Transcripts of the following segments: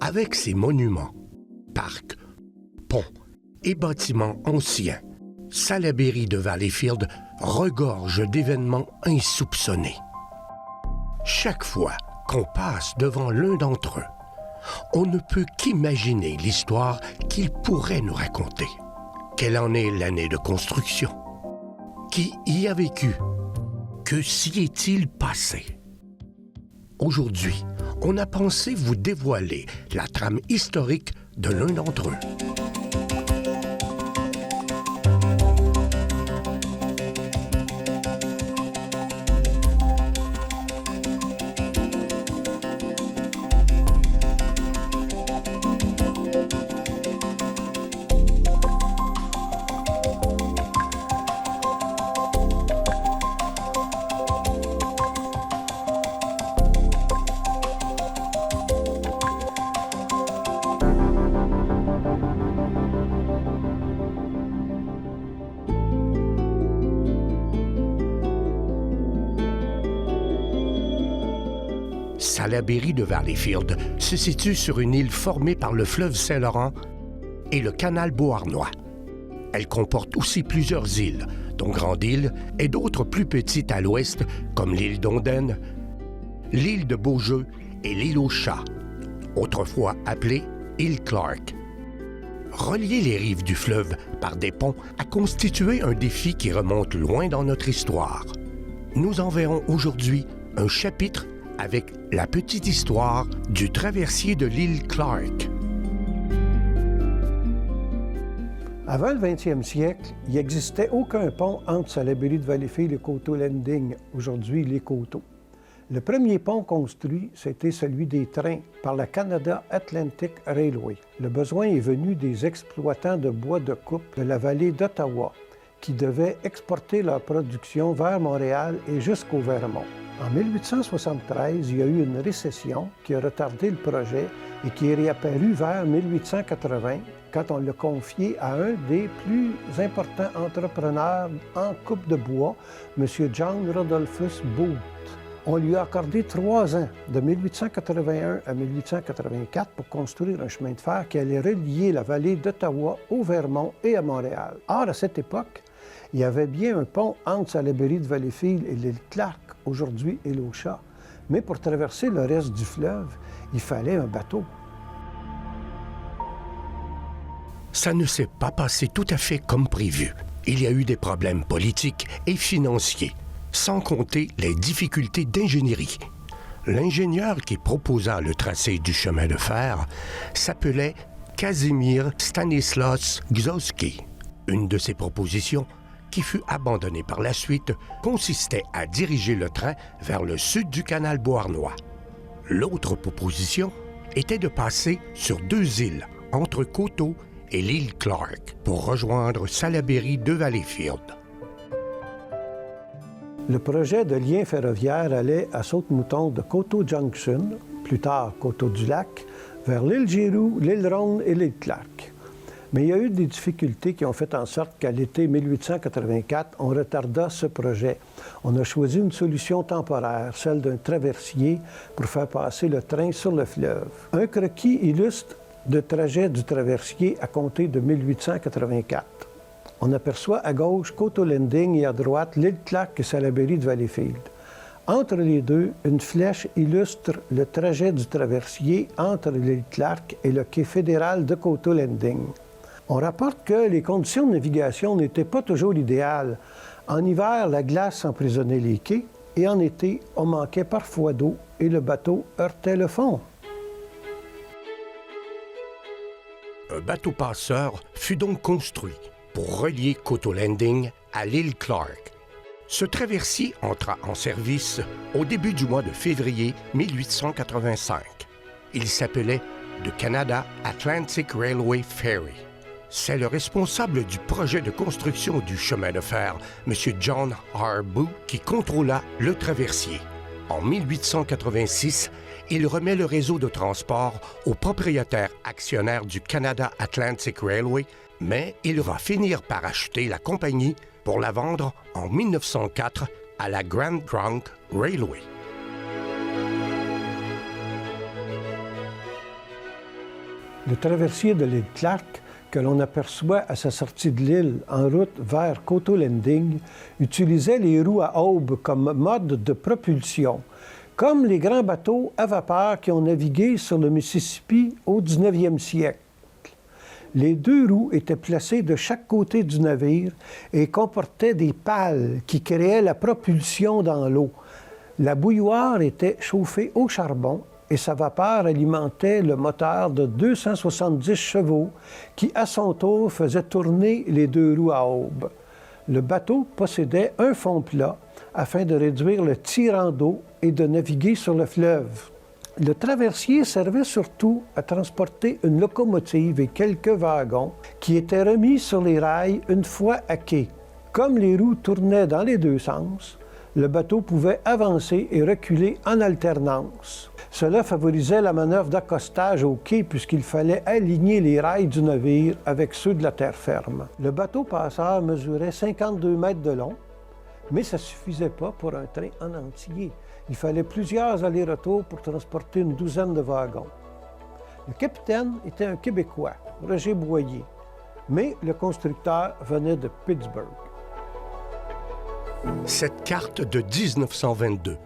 Avec ses monuments, parcs, ponts et bâtiments anciens, Salaberry de Valleyfield regorge d'événements insoupçonnés. Chaque fois qu'on passe devant l'un d'entre eux, on ne peut qu'imaginer l'histoire qu'il pourrait nous raconter. Quelle en est l'année de construction? Qui y a vécu? Que s'y est-il passé? Aujourd'hui, on a pensé vous dévoiler la trame historique de l'un d'entre eux. Salaberry de Valleyfield se situe sur une île formée par le fleuve Saint-Laurent et le canal Beauharnois. Elle comporte aussi plusieurs îles, dont Grande-Île et d'autres plus petites à l'ouest, comme l'île d'Ondaine, l'île de Beaujeu et l'île aux Chats, autrefois appelée île Clark. Relier les rives du fleuve par des ponts a constitué un défi qui remonte loin dans notre histoire. Nous en verrons aujourd'hui un chapitre avec la petite histoire du traversier de l'île Clark. Avant le 20e siècle, il n'existait aucun pont entre Salaberry de Valleyfield et Coteau Landing, aujourd'hui les Coteaux. Le premier pont construit, c'était celui des trains par la Canada Atlantic Railway. Le besoin est venu des exploitants de bois de coupe de la vallée d'Ottawa, qui devaient exporter leur production vers Montréal et jusqu'au Vermont. En 1873, il y a eu une récession qui a retardé le projet et qui est réapparu vers 1880 quand on l'a confié à un des plus importants entrepreneurs en coupe de bois, M. John Rodolphus Booth. On lui a accordé 3 ans, de 1881 à 1884, pour construire un chemin de fer qui allait relier la vallée d'Ottawa au Vermont et à Montréal. Or, à cette époque, il y avait bien un pont entre Salaberry de Valleyfield et l'île Clark, aujourd'hui île aux Chats. Mais pour traverser le reste du fleuve, il fallait un bateau. Ça ne s'est pas passé tout à fait comme prévu. Il y a eu des problèmes politiques et financiers, sans compter les difficultés d'ingénierie. L'ingénieur qui proposa le tracé du chemin de fer s'appelait Casimir Stanislas Gzowski. Une de ses propositions, qui fut abandonnée par la suite, consistait à diriger le train vers le sud du canal Beauharnois. L'autre proposition était de passer sur 2 îles, entre Coteau et l'île Clark, pour rejoindre Salaberry de Valleyfield. Le projet de lien ferroviaire allait à Saute-Mouton de Coteau Junction, plus tard Coteau-du-Lac, vers l'île Giroux, l'île Ronde et l'île Clark. Mais il y a eu des difficultés qui ont fait en sorte qu'à l'été 1884, on retarda ce projet. On a choisi une solution temporaire, celle d'un traversier pour faire passer le train sur le fleuve. Un croquis illustre le trajet du traversier à compter de 1884. On aperçoit à gauche Coteau Landing et à droite l'île Clark et Salaberry de Valleyfield. Entre les deux, une flèche illustre le trajet du traversier entre l'île Clark et le quai fédéral de Coteau Landing. On rapporte que les conditions de navigation n'étaient pas toujours idéales. En hiver, la glace emprisonnait les quais et en été, on manquait parfois d'eau et le bateau heurtait le fond. Un bateau passeur fut donc construit pour relier Coteau Landing à l'île Clark. Ce traversier entra en service au début du mois de février 1885. Il s'appelait The Canada Atlantic Railway Ferry. C'est le responsable du projet de construction du chemin de fer, M. John R. Booth, qui contrôla le traversier. En 1886, il remet le réseau de transport au propriétaire actionnaire du Canada Atlantic Railway, mais il va finir par acheter la compagnie pour la vendre en 1904 à la Grand Trunk Railway. Le traversier de l'île Clark, que l'on aperçoit à sa sortie de l'île en route vers Coteau Landing, utilisait les roues à aubes comme mode de propulsion, comme les grands bateaux à vapeur qui ont navigué sur le Mississippi au 19e siècle. Les deux roues étaient placées de chaque côté du navire et comportaient des pales qui créaient la propulsion dans l'eau. La bouilloire était chauffée au charbon et sa vapeur alimentait le moteur de 270 chevaux qui, à son tour, faisait tourner les deux roues à aubes. Le bateau possédait un fond plat afin de réduire le tirant d'eau et de naviguer sur le fleuve. Le traversier servait surtout à transporter une locomotive et quelques wagons qui étaient remis sur les rails une fois à quai. Comme les roues tournaient dans les deux sens, le bateau pouvait avancer et reculer en alternance. Cela favorisait la manœuvre d'accostage au quai puisqu'il fallait aligner les rails du navire avec ceux de la terre ferme. Le bateau passeur mesurait 52 mètres de long, mais ça ne suffisait pas pour un train en entier. Il fallait plusieurs allers-retours pour transporter une douzaine de wagons. Le capitaine était un Québécois, Roger Boyer, mais le constructeur venait de Pittsburgh. Cette carte de 1922,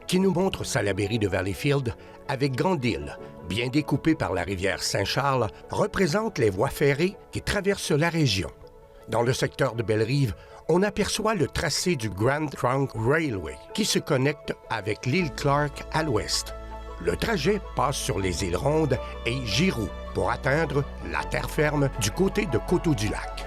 qui nous montre Salaberry de Valleyfield avec Grande-Île, bien découpée par la rivière Saint-Charles, représente les voies ferrées qui traversent la région. Dans le secteur de Bellerive, on aperçoit le tracé du Grand Trunk Railway qui se connecte avec l'île Clark à l'ouest. Le trajet passe sur les îles Rondes et Giroux pour atteindre la terre ferme du côté de Coteau-du-Lac.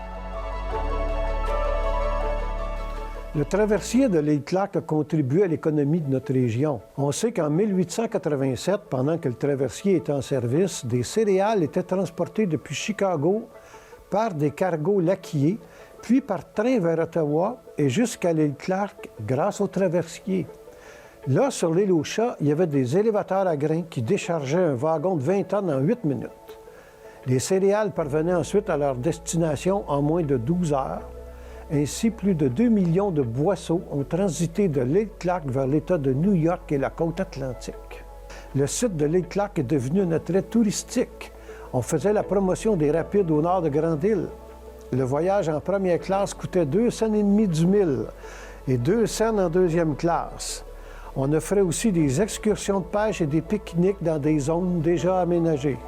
Le traversier de l'île Clark a contribué à l'économie de notre région. On sait qu'en 1887, pendant que le traversier était en service, des céréales étaient transportées depuis Chicago par des cargos laquiers, puis par train vers Ottawa et jusqu'à l'île Clark grâce au traversier. Là, sur l'île aux Chats, il y avait des élévateurs à grains qui déchargeaient un wagon de 20 tonnes en 8 minutes. Les céréales parvenaient ensuite à leur destination en moins de 12 heures. Ainsi, plus de 2 millions de boisseaux ont transité de l'île Clark vers l'État de New York et la côte atlantique. Le site de l'île Clark est devenu un attrait touristique. On faisait la promotion des rapides au nord de Grande-Île. Le voyage en première classe coûtait 2,5 cents du mille et 2 cents en deuxième classe. On offrait aussi des excursions de pêche et des pique-niques dans des zones déjà aménagées.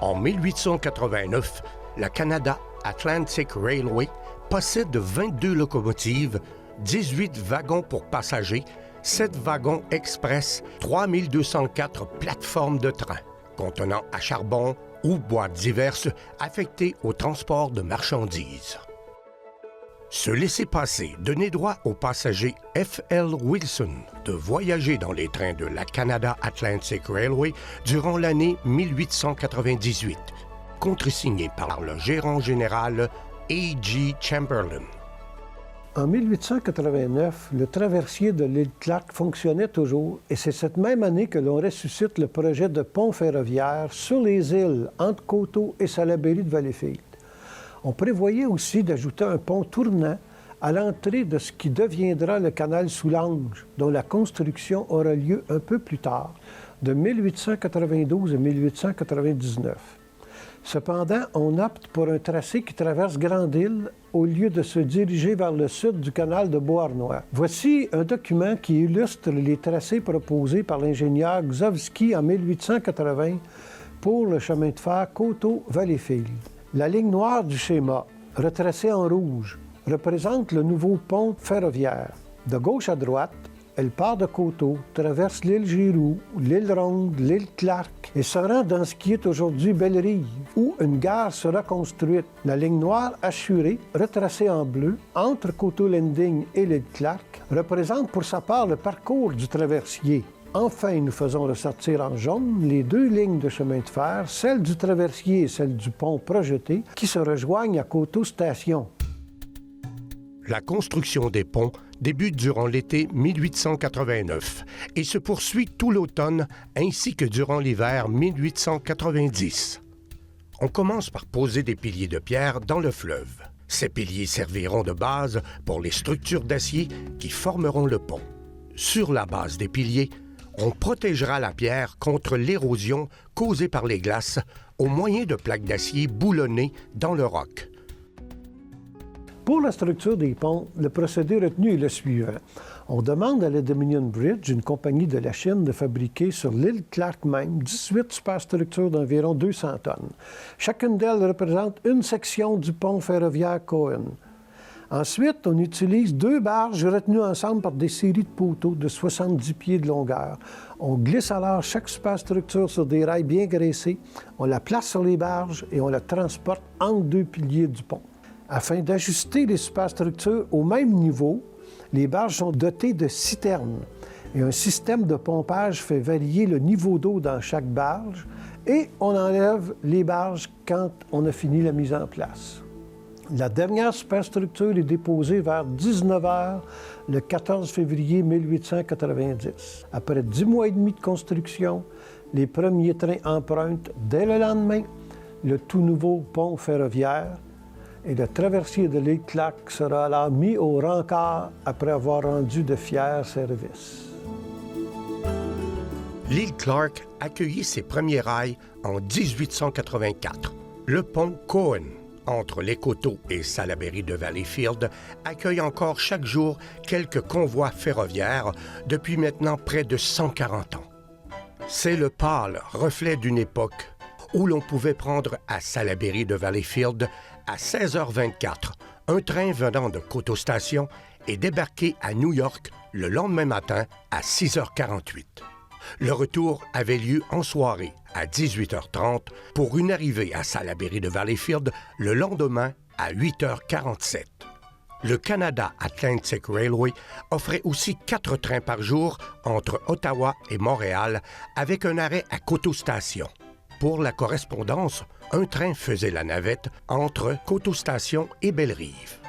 En 1889, le Canada Atlantic Railway possède 22 locomotives, 18 wagons pour passagers, 7 wagons express, 3204 plateformes de train, contenant à charbon ou boîtes diverses affectées au transport de marchandises. Ce laissez-passer donnait droit aux passagers F.L. Wilson de voyager dans les trains de la Canada Atlantic Railway durant l'année 1898, contresigné par le gérant général A.G. Chamberlain. En 1889, le traversier de l'île Clark fonctionnait toujours et c'est cette même année que l'on ressuscite le projet de pont ferroviaire sur les îles entre Coteau et Salaberry de Valleyfield. On prévoyait aussi d'ajouter un pont tournant à l'entrée de ce qui deviendra le canal Soulanges, dont la construction aura lieu un peu plus tard, de 1892 à 1899. Cependant, on opte pour un tracé qui traverse Grande-Île au lieu de se diriger vers le sud du canal de Beauharnois. Voici un document qui illustre les tracés proposés par l'ingénieur Gzowski en 1880 pour le chemin de fer Coteau-Valleyfield. La ligne noire du schéma, retracée en rouge, représente le nouveau pont ferroviaire. De gauche à droite, elle part de Coteau, traverse l'île Giroux, l'île Ronde, l'île Clark et se rend dans ce qui est aujourd'hui Bellerive, où une gare sera construite. La ligne noire assurée, retracée en bleu, entre Coteau Landing et l'île Clark, représente pour sa part le parcours du traversier. Enfin, nous faisons ressortir en jaune les deux lignes de chemin de fer, celle du traversier et celle du pont projeté, qui se rejoignent à Coteau Station. La construction des ponts débute durant l'été 1889 et se poursuit tout l'automne ainsi que durant l'hiver 1890. On commence par poser des piliers de pierre dans le fleuve. Ces piliers serviront de base pour les structures d'acier qui formeront le pont. Sur la base des piliers, On protégera la pierre contre l'érosion causée par les glaces au moyen de plaques d'acier boulonnées dans le roc. Pour la structure des ponts, le procédé retenu est le suivant. On demande à la Dominion Bridge, une compagnie de la Chine, de fabriquer sur l'île Clark même 18 superstructures d'environ 200 tonnes. Chacune d'elles représente une section du pont ferroviaire Cohen. Ensuite, on utilise 2 barges retenues ensemble par des séries de poteaux de 70 pieds de longueur. On glisse alors chaque superstructure sur des rails bien graissés, on la place sur les barges et on la transporte entre 2 piliers du pont. Afin d'ajuster les superstructures au même niveau, les barges sont dotées de citernes et un système de pompage fait varier le niveau d'eau dans chaque barge et on enlève les barges quand on a fini la mise en place. La dernière superstructure est déposée vers 19 h le 14 février 1890. Après 10 mois et demi de construction, les premiers trains empruntent dès le lendemain le tout nouveau pont ferroviaire et le traversier de l'île Clark sera alors mis au rencard après avoir rendu de fiers services. L'île Clark accueillit ses premiers rails en 1884. Le pont Cohen, entre les Coteaux et Salaberry de Valleyfield, accueille encore chaque jour quelques convois ferroviaires depuis maintenant près de 140 ans. C'est le pâle reflet d'une époque où l'on pouvait prendre à Salaberry de Valleyfield à 16h24 un train venant de Coteau Station et débarquer à New York le lendemain matin à 6h48. Le retour avait lieu en soirée à 18h30 pour une arrivée à Salaberry de Valleyfield le lendemain à 8h47. Le Canada Atlantic Railway offrait aussi 4 trains par jour entre Ottawa et Montréal avec un arrêt à Coteau Station. Pour la correspondance, un train faisait la navette entre Coteau Station et Bellerive.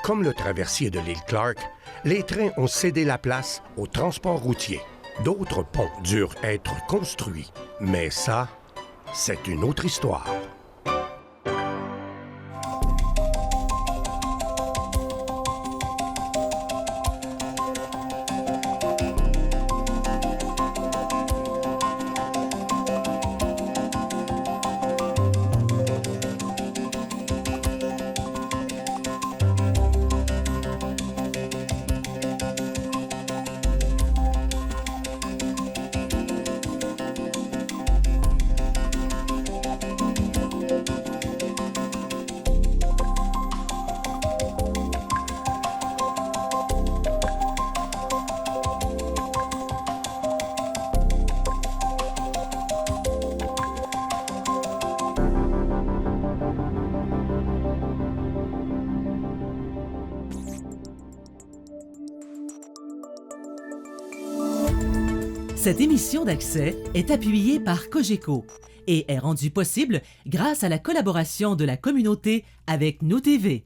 Comme le traversier de l'île Clark, les trains ont cédé la place au transport routier. D'autres ponts durent être construits, mais ça, c'est une autre histoire. Cette émission d'Accès est appuyée par Cogeco et est rendue possible grâce à la collaboration de la communauté avec Nous TV.